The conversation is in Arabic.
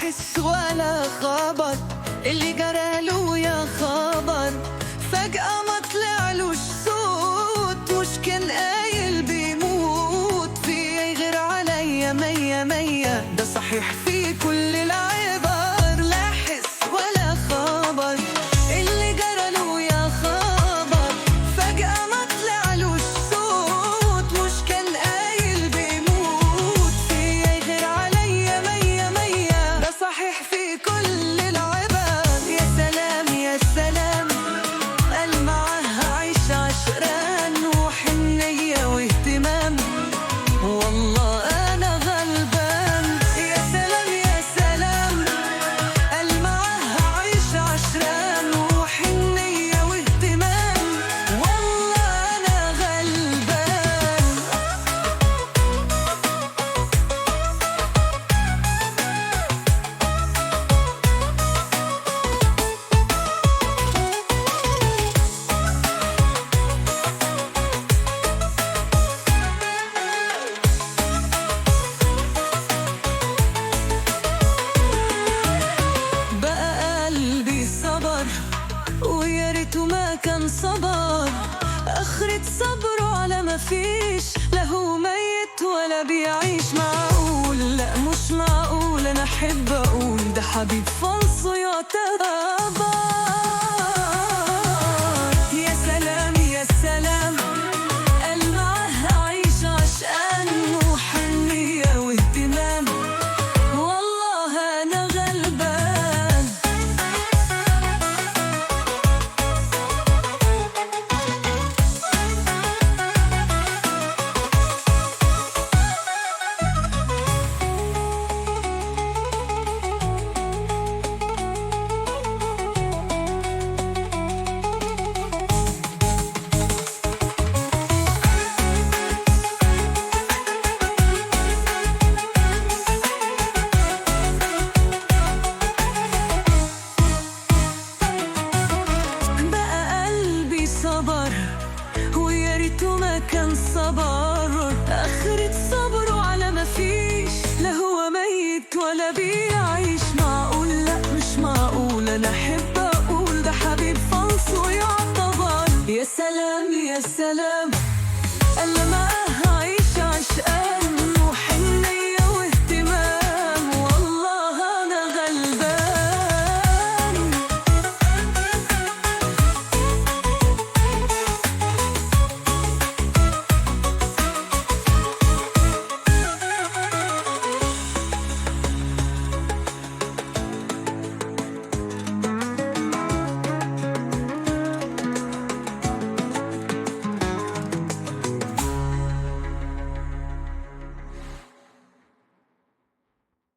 حس ولا خبر، اللي جراله يا خبر فجأة ما طلعلوش صوت، مش كان قايل بيموت في غير عليا مية مية. ده صحيح في كل العبر، لا حس ولا خبر، اللي جراله يا خبر فجأة ما طلعلوش صوت، مش كان قايل بيموت في غير عليا مية مية. ده صحيح في كل العبر. يا سلام يا سلام، قال معاها عيش عشران وحنية واهتمام، والله أنا غلبان. يا سلام يا سلام، قال معاها عيش عشران وحنية واهتمام، والله أنا غلبان. بقى قلبي صبر ويا ريته ما كان صبر، آخرة صبره على ما فيش، لا هو ميت ولا بيعيش. معقول؟ لا مش معقول، أنا أحب أقول ده حبيب فالصو يعتبر.